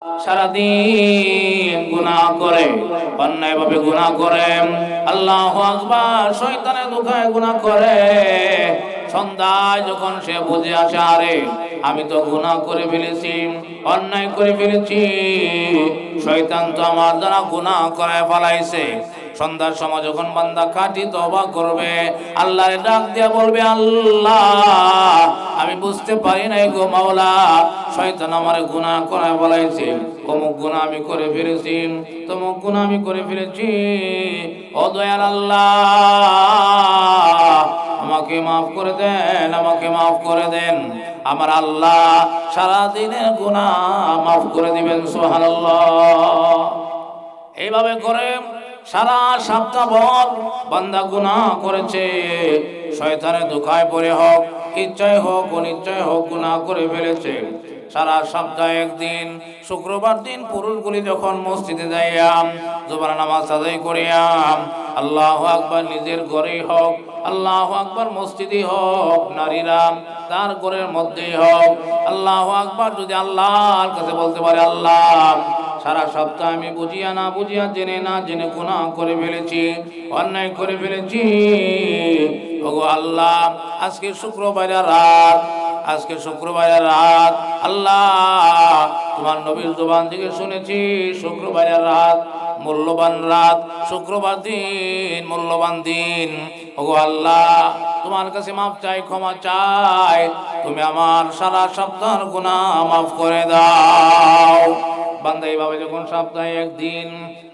সারাদিন গুনাহ করে, অন্যায়ভাবে গুনাহ করে, আল্লাহু আকবার, শয়তানের ধোঁকায় গুনাহ করে। সন্ধ্যায় যখন সে বুঝে আসে, আরে আমি তো গুনাহ করে ফেলেছি, অন্যায় করে ফেলেছি, শয়তান তো আমার দ্বারা গুনাহ করায় ফেলাইছে। সন্ধ্যার সময় যখন বান্দা খাঁটি তওবা করবে, আল্লাহর ডাক দিয়া বলবে, আল্লাহ আমি বুঝতে পারি নাই গো মাওলা, শয়তান আমার গুনাহ করায় ফেলাইছে, অমুক গুনাহ আমি করে ফেলেছি, তমুক গুনাহ আমি করে ফেলেছি, ও দয়াল আল্লাহ আমাকে মাফ করে দেন, আমাকে মাফ করে দেন। আমার আল্লাহ সারা দিনের গুনাহ মাফ করে দিবেন, সুবহানাল্লাহ। এইভাবে করে সারা সপ্তাহভর বান্দা গুনাহ করেছে, শয়তানের ধোঁকায় পড়ে হোক, ইচ্ছায় হোক অনিচ্ছায় হোক গুনাহ করে ফেলেছে। সারা সপ্তাহে একদিন শুক্রবার দিন পুরুষগুলি যখন মসজিদে যাইয়াম জোহর নামাজ আদায় করিয়াম, আল্লাহু আকবার, নিজের ঘরেই হোক, আল্লাহু আকবার মসজিদে হোক, নারীরা তার ঘরের মধ্যেই হোক, আল্লাহু আকবার যদি আল্লাহর কাছে বলতে পারে, আল্লাহ সারা সপ্তাহ আমি বুঝিয়া না বুঝিয়া, জেনে না জেনে গুনাহ করে ফেলেছি, অন্যায় করে ফেলেছি, ওগো আল্লাহ আজকে শুক্রবারের রাত, আজকে শুক্রবারের রাত, আল্লাহ তোমার নবীর জবান থেকে শুনেছি শুক্রবারের রাত মূল্যবান রাত, শুক্রবার দিন মূল্যবান দিন, ওগো আল্লাহ তোমার কাছে মাফ চাই, ক্ষমা চাই, তুমি আমার সারা সপ্তাহের গুনাহ মাফ করে দাও। বান্দা এইভাবে যখন সপ্তাহে একদিন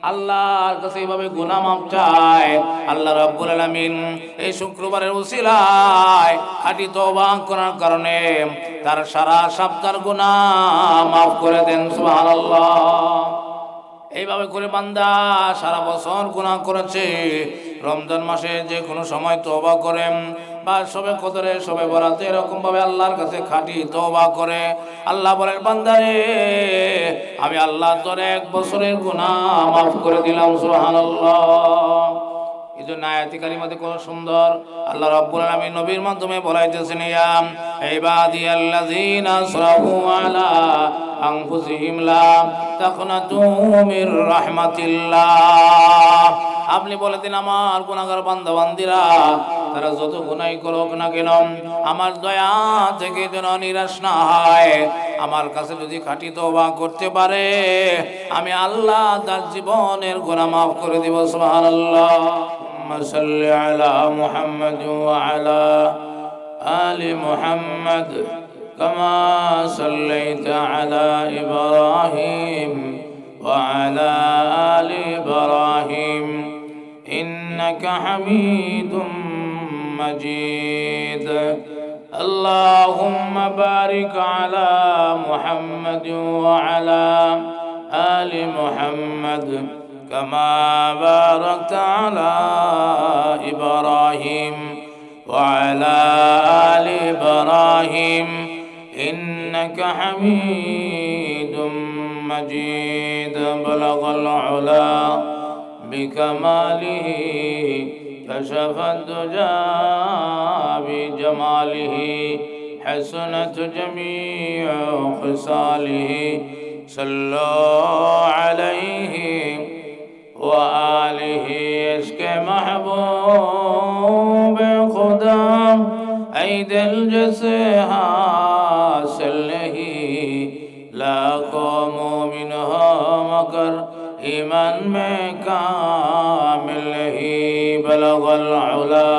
আল্লাহর কাছে এইভাবে গুনাহ মাফ চায়, আল্লাহ রাব্বুল আলামিন এই শুক্রবারের উসিলায় খাঁটি তওবা করার কারণে তার সারা সপ্তাহের গুনাহ মাফ করে দেন, সুবহানাল্লাহ। এইভাবে করে বান্দা সারা বছর গুনাহ করেছে, রমজান মাসে যে কোনো সময় তওবা করেন বা সবে কদরে সবে বরাতে এরকম ভাবে আল্লাহর কাছে খাঁটি তওবা করে, আল্লাহ বলেন, বান্দারে আমি আল্লাহ তোর 1 বছরের গুনাহ মাফ করে দিলাম, সুবহানাল্লাহ। এই জন্য আয়াতি কারিমাতে কত সুন্দর আল্লাহ রাব্বুল আলামিন নবীর মাধ্যমে বলাইতেছেন, ইয়া ইবাদিয়াল্লাযীনা আসরাফু আলা আনফুসিহিম লা তাকনাতু মির রাহমাতিল্লাহ। আপনি বলে দিন, আমার গুনাহগার বান্দা বান্দিরা তারা যত গুনাহ করুক না কেন, আমার দয়া থেকে যেন নিরাশ না হয়, আমার কাছে যদি খাঁটি তওবা করতে পারে, আমি আল্লাহ তার জীবনের গুনাহ মাফ করে দিব, সুবহানাল্লাহ। সাল্লি আলা মুহাম্মাদ ওয়া আলা আলি মুহাম্মাদ কামা সাল্লাইতা আলা ইব্রাহিম ওয়া আলা আলি ইব্রাহিম ইন্নাকা হামিদুম মাজিদ। আল্লাহুম্মা বারিক আলা মুহাম্মাদ ওয়া আলা আলি মুহাম্মাদ কামা বারাকতা আলা ইব্রাহিম ওয়া আলা আলি ইব্রাহিম ইন্নাকা হামিদুম মাজিদ। বালাগাল উলা বিকামালিহি কাশাফাত দুজা বিজামালিহি হাসানাত জামিউ খিসালিহি সাল্লু আলাইহি ওয়া আলিহি। ইশকে মাহবুব খুদা এই দিল জেসে হাসিল নেহি, লাখোं मोमिन हो मगर ईमान में कामिल नहीं। बलगल उला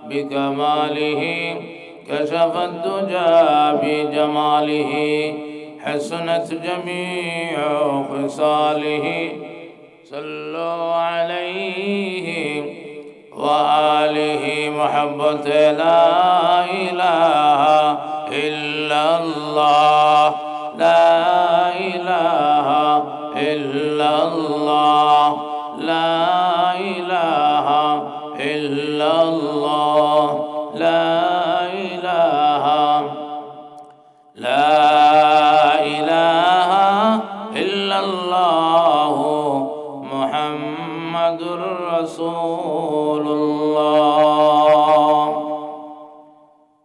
बिकमालिही कशफत दुजा बिजमालिही हसनत जमीउ खिसालिही सल्लु अलैहि व आलिहि। मोहब्बत ला इलाहा इल्लल्लाह, ला इलाहा इल्लल्लाह, ला इलाहा इल्लल्लाह, ला इलाहा इल्लल्लाह मुहम्मदुर রাসূলুল্লাহ।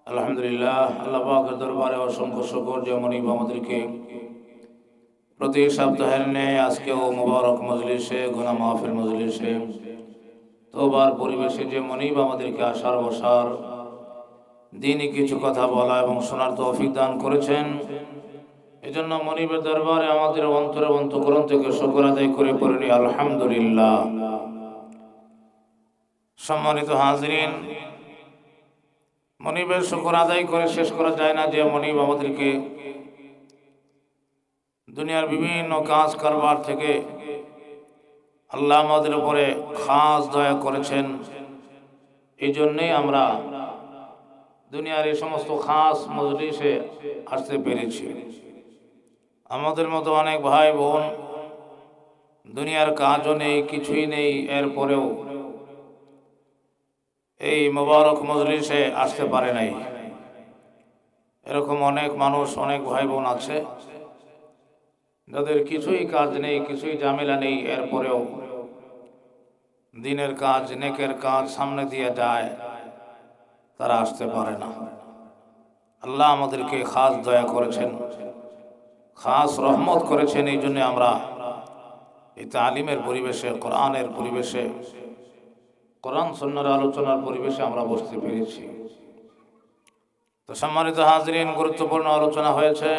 আলহামদুলিল্লাহ, আল্লাহ পাকের দরবারে অসংখ্য শুকর, যেমন আমাদেরকে প্রতি সপ্তাহের ন্যায় আজকেও মুবারক মজলিসে গুনাহ মাহফিল মজলিসে তোবার পরিবেশে যে মনিব আমাদেরকে আসার বসার দিনই কিছু কথা বলা এবং শোনার তৌফিক দান করেছেন, এজন্য মনিবের দরবারে আমাদের অন্তরে অন্তঃকরণ থেকে শুকর আদায় করে পড়ি আলহামদুলিল্লাহ। সম্মানিত হাজরিন, মনিবের শুকর আদায় করে শেষ করা যায় না। যে মনিব আমাদেরকে দুনিয়ার বিভিন্ন কাজ কারবার থেকে আল্লাহ আমাদের উপরে খাস দয়া করেছেন, এই জন্যই আমরা দুনিয়ার এই সমস্ত খাস মজলিসে আসতে পেরেছি। আমাদের মতো অনেক ভাই বোন দুনিয়ার কাজও নেই, কিছুই নেই, এরপরেও এই মোবারক মজলিসে আসতে পারে নাই। এরকম অনেক মানুষ, অনেক ভাই বোন আছে যাদের কিছুই কাজ নেই, কিছুই ঝামেলা নেই, এরপরেও দিনের কাজ, নেকের কাজ সামনে দিয়ে যায়, তারা আসতে পারে না। আল্লাহ আমাদেরকে খাস দয়া করেছেন, খাস রহমত করেছেন, এই জন্য আমরা এই তালিমের পরিবেশে, কোরআনের পরিবেশে, কোরআন সুন্নাহর আলোচনার পরিবেশে আমরা বসতে পেরেছি। তো সম্মানিত হাজরিন, গুরুত্বপূর্ণ আলোচনা হয়েছে।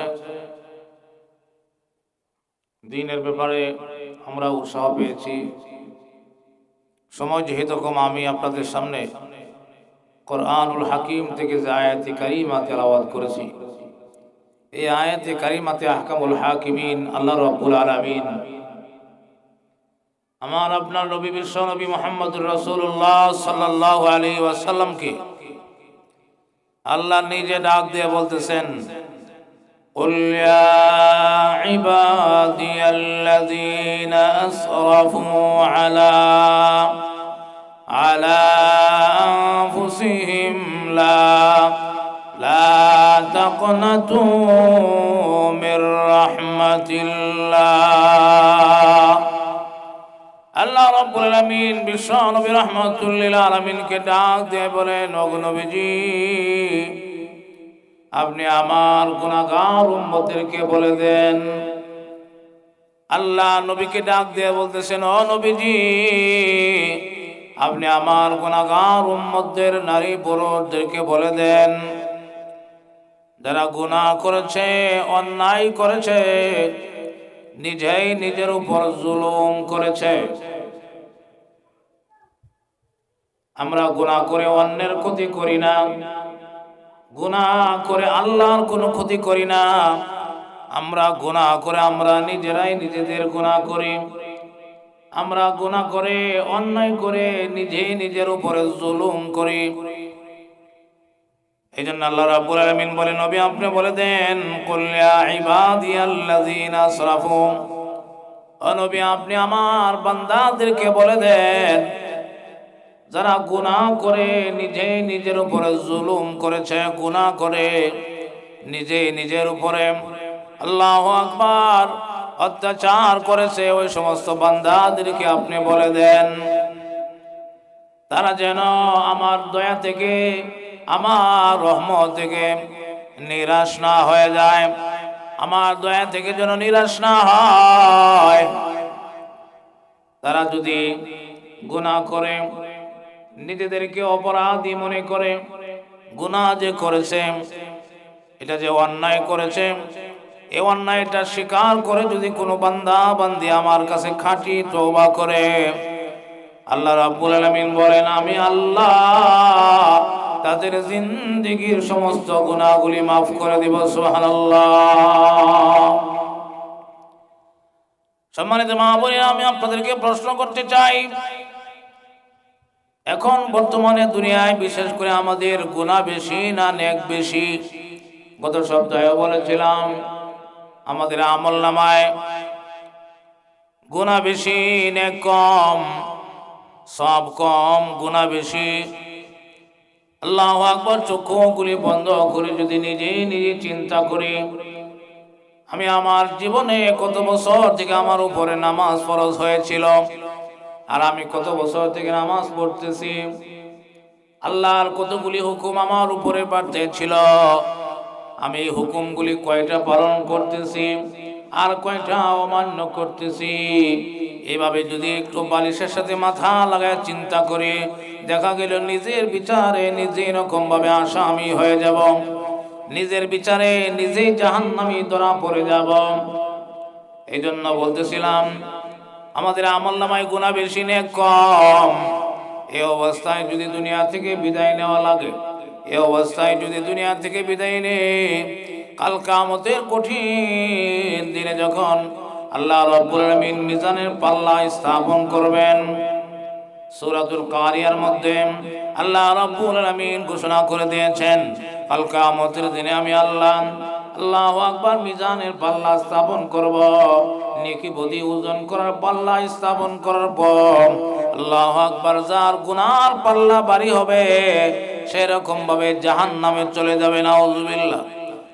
দ্বীনের ব্যাপারে আমরা উৎসাহ পেয়েছি। সময় যেহেতু কম, আমি আপনাদের সামনে কোরআনুল হাকিম থেকে যে আয়াতে কারিমা তেলাওয়াত করেছি, এই আয়াতে কারিমাতে আহকামুল হাকিমিন আল্লাহ রাব্বুল আলামিন আমার আপনার নবী বিশ্ব নবী মুহাম্মদুর রাসূলুল্লাহ সাল্লাল্লাহু আলাইহি ওয়াসাল্লামকে আল্লাহ নিজে ডাক দিয়ে বলতেছেন, কুল ইয়া ইবাদিয়াল্লাযীনা আসরাফু আলা আনফুসিহিম লা তাকনাতু মির রাহমাতিল্লাহ। আল্লাহ রাব্বুল আলামিন বিশ্ব নবী রাহমাতুল লিল আলামিনকে ডাক দিয়ে বলেন, ওগো নবীজি, আপনি আমার গুনাহগার উম্মতদেরকে বলে দেন। আল্লাহ নবীকে ডাক দিয়ে বলতেছেন, ও নবীজি, আপনি আমার গুনাহগার উম্মতদের, নারী পুরুষদেরকে বলে দেন, যারা গুনাহ করেছে, অন্যায় করেছে, নিজেই নিজের উপর জুলুম করেছে। আমরা গুনাহ করে অন্যের ক্ষতি করি না, গুনাহ করে আল্লাহর কোনো ক্ষতি করি না। আমরা গুনাহ করে আমরা নিজেরাই নিজেদের গুনাহ করি। আমরা গুনাহ করে, অন্যায় করে নিজেই নিজের উপরে জুলুম করি। এই জন্য আল্লাহ রাব্বুল আলামিন বলেন, নবী আপনি বলে দেন, কুল ইয়া ইবাদিয়াল্লাযীনা আসরাফু, ও নবী আপনি আমার বান্দাদেরকে বলে দেন, যারা গুনাহ করে নিজেই নিজের উপরে জুলুম করেছে, গুনাহ করে নিজেই নিজের উপরে আল্লাহু আকবার অত্যাচার করেছে, ওই সমস্ত বান্দাদেরকে আপনি বলে দেন, তারা যেন আমার দয়া থেকে, আমার রহমত থেকে নিরাশ না হয়ে যায়, আমার দয়া থেকে যেন নিরাশ না হয়। তারা যদি গুনাহ করে, নিজেদেরকে অপরাধী মনে করে, গুনাহ যে করেছে, এটা যে অন্যায় করেছে, এই অন্যায়টা স্বীকার করে যদি কোনো বান্দা বান্দি আমার কাছে খাঁটি তওবা করে, আল্লাহ রাব্বুল আলামিন বলেন, আমি আল্লাহ তাদের জিন্দেগীর সমস্ত গুনাহগুলি মাফ করে দিব। সুবহানাল্লাহ। সম্মানিত মা বোনেরা, আমি আপনাদেরকে প্রশ্ন করতে চাই, এখন বর্তমানে দুনিয়ায় বিশেষ করে আমাদের গুনাহ বেশি না নেক বেশি? গত সপ্তাহে বলেছিলাম, আমাদের আমলনামায় গুনাহ বেশি, নেক কম, সব কম, গুনাহ বেশি। আল্লাহু আকবার। চক্ষুগুলি বন্ধ করে যদি নিজে নিজে চিন্তা করি, আমি আমার জীবনে কত বছর থেকে আমার উপরে নামাজ ফরজ হয়েছিল, আর আমি কত বছর থেকে নামাজ পড়তেছি, আল্লাহর কতগুলি হুকুম আমার উপরে বাড়তে ছিল, আমি এই হুকুমগুলি কয়টা পালন করতেছি, আর কয়টা অমান্য করতেছি। এভাবে যদি একটু বালিশের সাথে মাথা লাগায় চিন্তা করি, দেখা গেল নিজের বিচারে নিজে এরকম ভাবে আসামি হয়ে যাব, নিজের বিচারে নিজেই জাহান্নামী ধরা পড়ে যাব। এই জন্য বলতেছিলাম আমাদের আমলনামায় গুনাহ বেশি নেক কম। এই অবস্থায় যদি দুনিয়া থেকে বিদায় নেওয়া লাগে, এই অবস্থায় যদি দুনিয়া থেকে বিদায় নেই, কাল কিয়ামতের কঠিন দিনে যখন আল্লাহ রাব্বুল আলামিন মিজানের পাল্লা স্থাপন করবেন, সূরাতুল কারিয়ার মধ্যে আল্লাহ রাব্বুল আলামিন ঘোষণা করে দিয়েছেন, কাল কিয়ামতের দিনে আমি আল্লাহ আল্লাহু আকবার মিজানের পাল্লা স্থাপন করব। নেকি বদি ওজন করার পাল্লা স্থাপন করার পর আল্লাহু আকবার যার গুনার পাল্লা ভারী হবে সেরকম ভাবে জাহান্নামে চলে যাবে, নাউযুবিল্লাহ।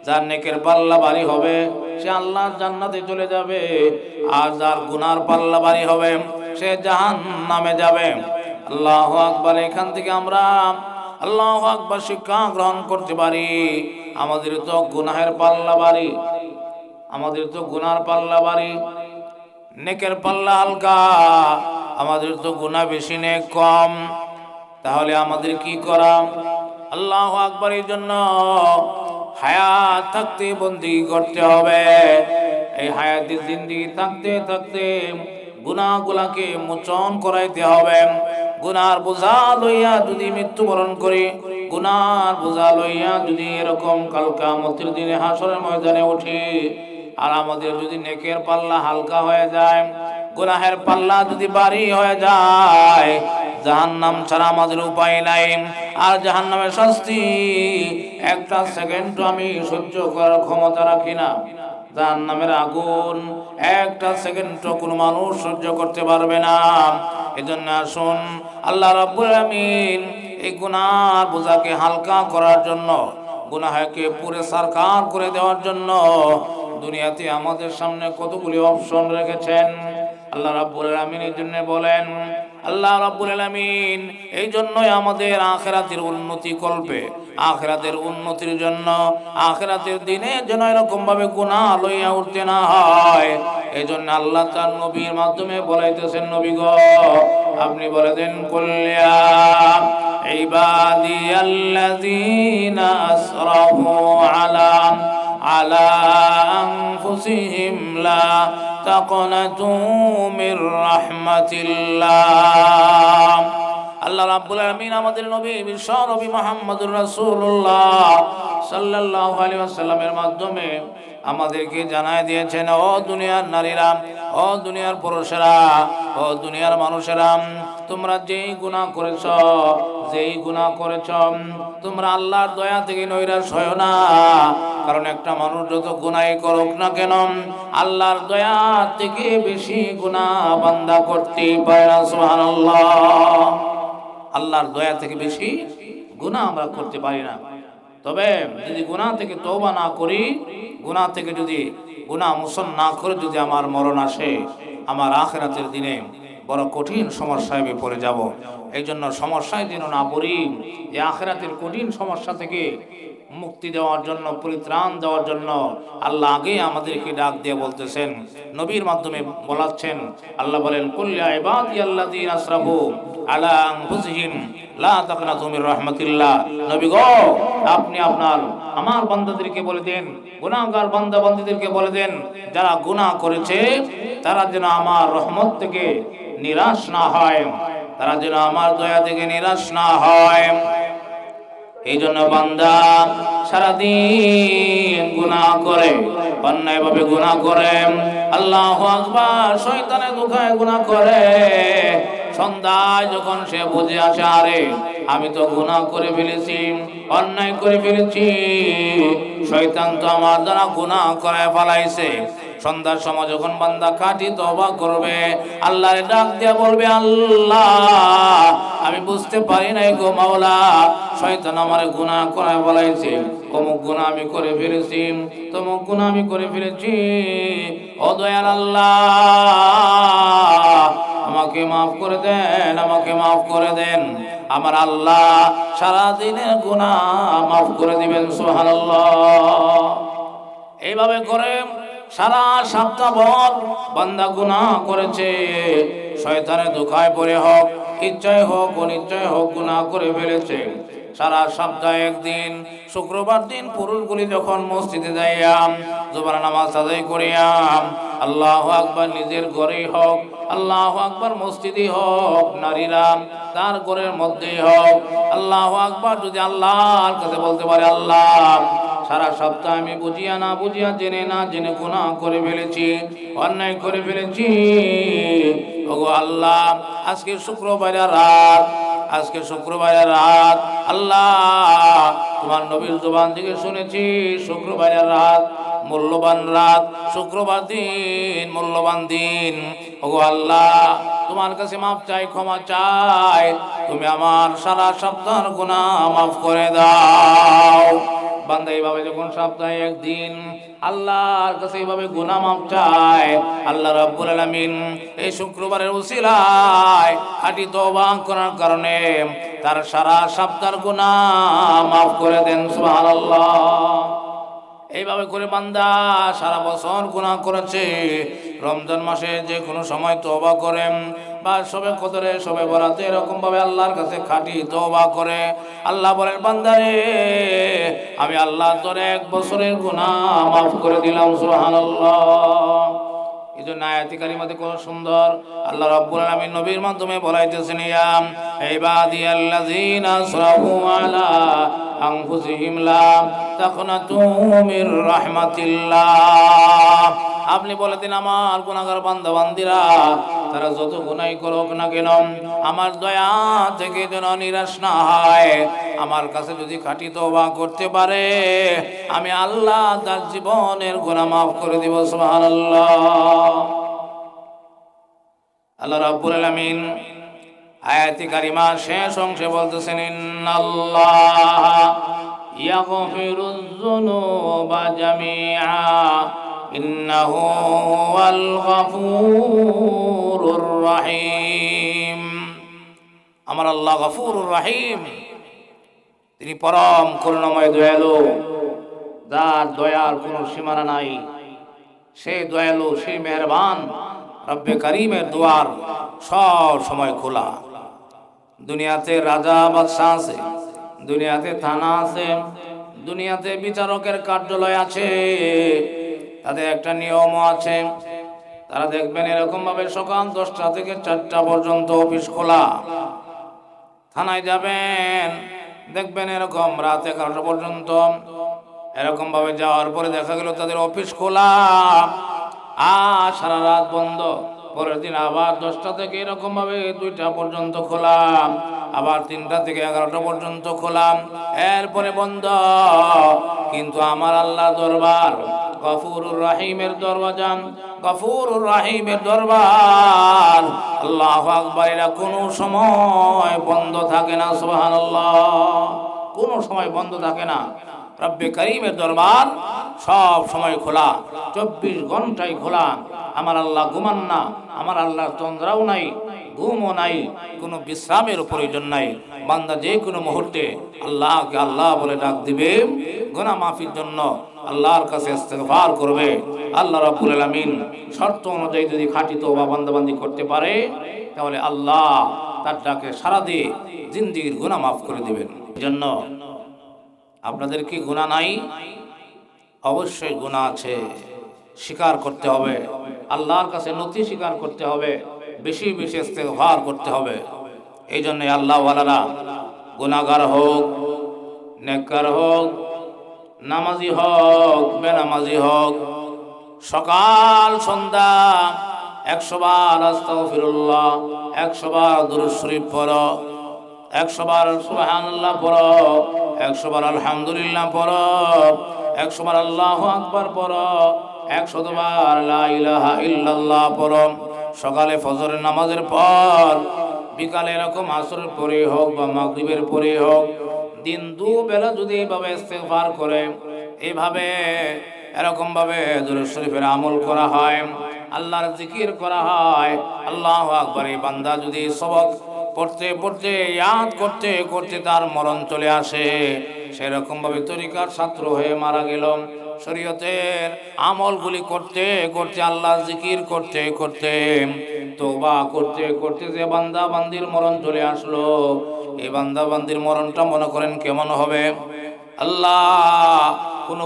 যার নেকের পাল্লা ভারী হবে সে আল্লাহর জান্নাতে চলে যাবে, আর যার গুনার পাল্লা ভারী হবে সে জাহান্নামে যাবে। আল্লাহু আকবার। এখান থেকে আমরা আল্লাহু আকবার শিক্ষা গ্রহণ করতে পারি, আমাদের তো গুনাহের পাল্লা ভারী, আমাদের তো গুনার পাল্লা ভারী, নেকের পাল্লা হালকা, আমাদের তো গুনাহ বেশি নেক কম। তাহলে আমাদের কি করা? আল্লাহু আকবার। এই জন্য হায়াত থাকতে বন্দেগী করতে হবে। এই হায়াতে জিন্দেগি থাকতে থাকতে গুনাহগুলাকে মোচন করাইতে হবে। গুনার বোঝা লইয়া যদি মৃত্যুবরণ করি, গুনার বোঝা লইয়া যদি এরকম কাল কিয়ামতের দিনে হাসরের ময়দানে উঠি, আর আমাদের যদি নেকের পাল্লা হালকা হয়ে যায়, গুনাহের পাল্লা যদি ভারী হয়ে যায়, জাহান্নাম ছাড়া আমাদের উপায় নাই। আর জাহান্নামের শাস্তি একটা সেকেন্ডও আমি সহ্য করার ক্ষমতা রাখি না। জাহান্নামের আগুন একটা সেকেন্ডও কোনো মানুষ সহ্য করতে পারবে না। এজন্য আসুন আল্লাহ রাব্বুল আলামিন এই গুনার বোঝাকে হালকা করার জন্য, গুনাহকে পুরো সারকার করে দেওয়ার জন্য দুনিয়াতে আমাদের সামনে কতগুলি অপশন রেখেছেন আল্লাহ রাব্বুল আলামিন। এই জন্য বলেন আল্লাহ রাব্বুল আলামিন এই জন্যই আমাদের আখিরাতের উন্নতি কল্পে, আখিরাতের উন্নতির জন্য, আখিরাতের দিনে যেন এরকম ভাবে গুনাহ লইয়া উঠতে না হয়, এই জন্য আল্লাহ তার নবীর মাধ্যমে বলাইতেছেন, নবী গো আপনি বলে দেন, কুল্লিয়া ইবাদিয়াল্লাযীনা আসরাফু আলা আনফুসিহিম লা তাকনাতু মির রাহমাতিল্লাহ। আল্লাহ রাব্বুল আলামিন আমাদের নবী বিশ্ব নবী মুহাম্মদুর রাসূলুল্লাহ সাল্লাল্লাহু আলাইহি ওয়াসাল্লামের মাধ্যমে আমাদেরকে জানায় দিয়েছেন, ও দুনিয়ার নারীরা, ও দুনিয়ার পুরুষেরা, ও দুনিয়ার মানুষেরা, তোমরা যেই গুনাহ করেছ, যেই গুনাহ করেছ, তোমরা আল্লাহর দয়া থেকে নৈরাশ হয় না। কারণ একটা মানুষ যত গুনাহই করুক না কেন, আল্লাহর দয়া থেকে বেশি গুনাহ বান্দা করতেই পারে না। সুবহানাল্লাহ। আল্লাহর দয়া থেকে বেশি গুনাহ আমরা করতে পারি না। তবে যদি গুনাহ থেকে তওবা না করি, গুনাহ থেকে যদি গুনাহ মোচন না করে যদি আমার মরণ আসে, আমার আখিরাতের দিনে বড় কঠিন সমস্যায় আমি পড়ে যাব। এই জন্য সমস্যায় যেন না পড়ি, এই আখিরাতের কঠিন সমস্যা থেকে মুক্তি দেওয়ার জন্য, পরিত্রাণ দেওয়ার জন্য আল্লাহ আগে আমাদেরকে ডাক দিয়ে বলতেছেন, নবীর মাধ্যমে বলাচ্ছেন। আল্লাহ বলেন, কুল্লিয়া ইবাদিয়াল্লাযীনা আসরাফু আলা আনফুসিহিম লা তাকনাতু মির রাহমাতিল্লাহ। নবী গো আপনি আমার বান্দাদেরকে বলে দেন, গুনাহগার বান্দা বান্দীদেরকে বলে দেন, যারা গুনাহ করেছে তারা যেন আমার রহমত থেকে নিরাশ না হয়, তারা যেন আমার দয়া থেকে নিরাশ না হয়। এই জন্য বান্দা সারাদিন গুনাহ করে, অন্যায় ভাবে গুনাহ করে, আল্লাহু আকবার, শয়তানের ধোঁকায় গুনাহ করে। সন্ধ্যায় যখন সে বুঝে আসে, আরে আমি তো গুনাহ করে ফেলেছি, অন্যায় করে ফেলেছি, শয়তান তো আমার দ্বারা গুনাহ করায় ফেলাইছে। সন্ধ্যার সময় যখন বান্দা খাঁটি তওবা করবে, আল্লাহর ডাক দিয়ে বলবে, আল্লাহ আমি বুঝতে পারি নাই গো মাওলা, শয়তান আমারে গুনাহ করায় ফেলাইছে, অমুক গুনাহ আমি করে ফেলেছি, তমুক গুনাহ আমি করে ফেলেছি। ও দয়াল আল্লাহ আমাকে মাফ করে দেন, আমাকে মাফ করে দেন। আমার আল্লাহ সারা দিনের গুনাহ মাফ করে দিবেন। সুবহানাল্লাহ। এইভাবে করে সারা সপ্তাহ ভর বান্দা গুনাহ করেছে, শয়তানের ধোঁকায় পড়ে হোক, ইচ্ছায় হোক অনিচ্ছায় হোক গুনাহ করে ফেলেছে। সারা সপ্তাহে একদিন শুক্রবার দিন পুরুষগুলি যখন মসজিদে যাইয়াম জোবার নামাজ আদায় করিয়াম, আল্লাহু আকবার নিজের ঘরেই হোক, আল্লাহু আকবার মসজিদে হোক, নারীরা তার ঘরের মধ্যেই হোক, আল্লাহু আকবার যদি আল্লাহর কাছে বলতে পারে, আল্লাহ সারা সপ্তাহ আমি বুঝিয়া না বুঝিয়া, জেনে না জেনে গুনাহ করে ফেলেছি, অন্যায় করে ফেলেছি। ওগো আল্লাহ, আজকে শুক্রবারের রাত, আজকে শুক্রবারের রাত, আল্লাহ তোমার নবীর জবান থেকে শুনেছি শুক্রবারের রাত মূল্যবান রাত, শুক্রবার দিন মূল্যবান দিন। ওগো আল্লাহ, তোমার কাছে মাফ চাই, ক্ষমা চাই, তুমি আমার সারা সপ্তাহের গুনাহ মাফ করে দাও। বান্দা এইভাবে যখন সপ্তাহে একদিন আল্লাহর কাছে এইভাবে গুনাহ মাফ চায়, আল্লাহ রাব্বুল আলামিন এই শুক্রবারের উসিলায় খাঁটি তওবা করার কারণে তার সারা সপ্তাহের গুনাহ মাফ করে দেন। সুবহানাল্লাহ। এইভাবে করে বান্দা সারা বছর গুনাহ করেছে, রমজান মাসে যে কোনো সময় তওবা করেন বা সবে কদরে সবে বরাতে এরকম ভাবে আল্লাহর কাছে খাঁটি তওবা করে, আল্লাহ বলেন বান্দারে আমি আল্লাহ তোর এক বছরের গুনাহ মাফ করে দিলাম। সুবহানাল্লাহ। এই জন্য আয়াতি কারিমাতে কত সুন্দর আল্লাহ রাব্বুল আলামিন নবীর মাধ্যমে বলাইতেছেন, ইয়া ইবাদিয়াল্লাযীনা আসরাফু আলা আনফুসিহিম লা তাকনাতু মির রাহমাতিল্লাহ। আপনি বলে দিন আমার গুনাহগার বান্দা বান্দিরা তারা যত গুনাহ করুক না কেন আমার দয়া থেকে যেন নিরাশ না হয়, আমার কাছে যদি খাঁটি তওবা করতে পারে আমি আল্লাহ তার জীবনের গুনাহ মাফ করে দিব। সুবহানাল্লাহ। আল্লাহ রাব্বুল আলামিন আয়াতি কারিমার শেষ অংশে বলতেছেন, ইন্নাল্লাহ ইয়াগফিরুয যুনুবা জামিআ ইন্নাহু হুয়াল গফুরুর রহিম। আমার আল্লাহ গফুরুর রহিম, তিনি পরম করুণাময় দয়ালু, যার দয়ার কোনো সীমানা নাই। সেই দয়ালু, সেই মেহেরবান রব্বে কারীমের দুয়ার সব সময় খোলা। দুনিয়াতে রাজা বাদশাহ আছে, দুনিয়াতে থানা আছে, দুনিয়াতে বিচারকের কার্যালয় আছে, তাদের একটা নিয়মও আছে। তারা দেখবেন এরকম ভাবে সকাল 10টা থেকে 4টা পর্যন্ত অফিস খোলা। থানায় যাবেন দেখবেন এরকম রাত 11টা পর্যন্ত। এরকম ভাবে যাওয়ার পরে দেখা গেল তাদের অফিস খোলা আর সারা রাত বন্ধ। পরের দিন আবার 10টা থেকে এরকম ভাবে 2টা পর্যন্ত খোলা, আবার 3টা থেকে 11টা পর্যন্ত খোলা, এরপরে বন্ধ। কিন্তু আমার আল্লাহ দরবার গফুরুর রহিমের দরওয়াজা, গফুরুর রহিমের দরবার, আল্লাহু আকবার, এরা কোনো সময় বন্ধ থাকে না। সুবহানাল্লাহ। কোনো সময় বন্ধ থাকে না। রব্বে কারীমের দরবার সব সময় খোলা, 24 ঘন্টায় খোলা। আমার আল্লাহ ঘুমান না, আমার আল্লাহর তন্দ্রাও নাই, ঘুমও নাই, কোনো বিশ্রামের প্রয়োজন নাই। বান্দা যে কোনো মুহূর্তে আল্লাহকে আল্লাহ বলে ডাক দিবে, গুনাহ মাফির জন্য আল্লাহর কাছে ইস্তেগফার করবে। আল্লাহ রাব্বুল আলামিন শর্ত অনুযায়ী যদি খাঁটি তওবা বান্দাবান্দি করতে পারে তাহলে আল্লাহ তার ডাকে সাড়া দিয়ে জিন্দেগির গুনাহ মাফ করে দিবেন। এজন্য আপনাদের কি গুনাহ নাই? অবশ্যই গুনাহ আছে, স্বীকার করতে হবে, আল্লাহর কাছে নতি স্বীকার করতে হবে, বেশি বেশি ইস্তেগফার করতে হবে। এই জন্য আল্লাহ ওয়ালারা গুনাহগার হোক, নেককার হোক, নামাজি হোক, বেনামাজি হোক, সকাল সন্ধ্যা 100 বার আস্তাগফিরুল্লাহ, 100 বার দুরূদ শরীফ পড়ো, 100 বার সুবহানাল্লাহ পড়ো, 100 বার আলহামদুলিল্লাহ পড়ো, 100 বার আল্লাহু আকবার পড়ো, 100 বার লা ইলাহা ইল্লাল্লাহ পড়ো। সকালে ফজরের নামাজের পর, বিকালে এরকম আসরের পরে হোক বা মাগরিবের পরে হোক, দিন দুবেলা যদি এইভাবে ইস্তেগফার করে, এইভাবে এরকম ভাবে দুরূদ শরীফের আমল করা হয়, আল্লাহর জিকির করা হয়, আল্লাহু আকবার, এই বান্দা যদি সবক পড়তে পড়তে ইয়াদ করতে করতে তার মরণ চলে আসে, সেরকম ভাবে তরিকার ছাত্র হয়ে মারা গেল, শরীয়তের আমলগুলি করতে করতে, আল্লাহ জিকির করতে করতে, তওবা করতে করতে যে বান্দা বান্দির মরণ চলে আসলো, এই বান্দা বান্দির মরণটা মনে করেন কেমন হবে? আল্লাহ, কোন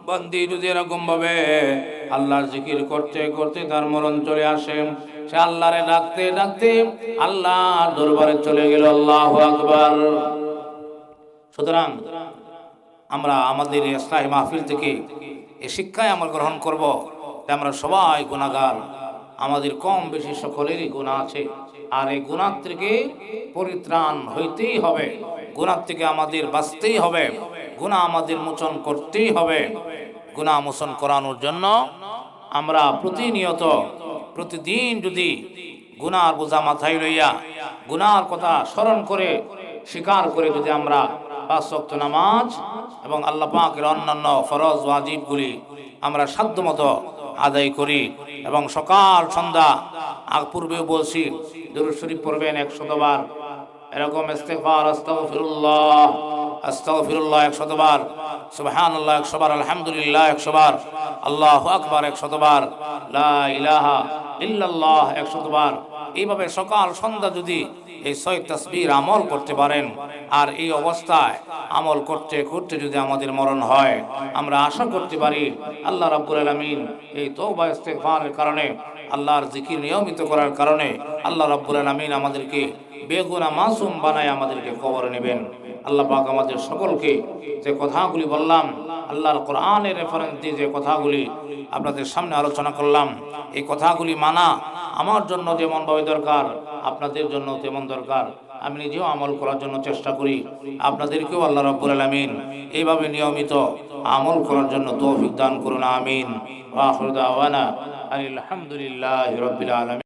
বান্দি যদি এরকম ভাবে আল্লাহর জিকির করতে করতে তার মরণ চলে আসে, সে আল্লাহরে ডাকতে ডাকতে আল্লাহর দরবারে চলে গেল। আল্লাহু আকবার। সুতরাং আমরা আমাদের ইসলাহি মাহফিল থেকে এই শিক্ষায় আমরা গ্রহণ করব যে আমরা সবাই গুনাহগার, আমাদের কম বেশি সকলেরই গুনাহ আছে, আর এই গুনাহ থেকে পরিত্রাণ হইতেই হবে, গুনাহ থেকে আমাদের বাঁচতেই হবে, গুনাহ আমাদের মোচন করতেই হবে। গুনাহ মোচন করানোর জন্য আমরা প্রতিনিয়ত প্রতিদিন যদি গুনার বোঝা মাথায় লইয়া গুনার কথা স্মরণ করে স্বীকার করে যদি আমরা 5 ওয়াক্ত নামাজ এবং আল্লাহ পাকের অন্যান্য ফরজ ওয়াজিবগুলি আমরা সাধ্যমতো আদায় করি, এবং সকাল সন্ধ্যা পূর্বেও বলছি দুরূদ শরীফ পড়বেন 100 বার, এরকম ইস্তিগফার আস্তাগফিরুল্লাহ আস্তাগফিরুল্লাহ 100 বার, সুবহানাল্লাহ 100 বার, আলহামদুলিল্লাহ 100 বার, আল্লাহু আকবার 100 বার, লা ইলাহা ইল্লাল্লাহ 100 বার। এইভাবে সকাল সন্ধ্যা যদি এই 6 তাসবিহ আমল করতে পারেন, আর এই অবস্থায় আমল করতে করতে যদি আমাদের মরণ হয়, আমরা আশা করতে পারি আল্লাহ রাব্বুল আলামিন এই তওবা ইস্তিগফারের কারণে, আল্লাহর জিকির নিয়মিত করার কারণে আল্লাহ রাব্বুল আলামিন আমাদেরকে বেগুনাহ মাসুম বানায় আমাদেরকে কবরে নেবেন। আল্লাহ পাক আমাদের সকলকে যে কথাগুলি বললাম, আল্লাহর কোরআনের রেফারেন্স দিয়ে যে কথাগুলি আপনাদের সামনে আলোচনা করলাম, এই কথাগুলি মানা আমার জন্য যেমন ভাবে দরকার, আপনাদের জন্য তেমন দরকার। আমি নিজেও আমল করার জন্য চেষ্টা করি, আপনাদেরকেও আল্লাহ রাব্বুল আলামিন এইভাবে নিয়মিত আমল করার জন্য তৌফিক দান করুন, আমিন। ওয়া আখিরু দাওয়ানা আলহামদুলিল্লাহি রাব্বিল আলামিন।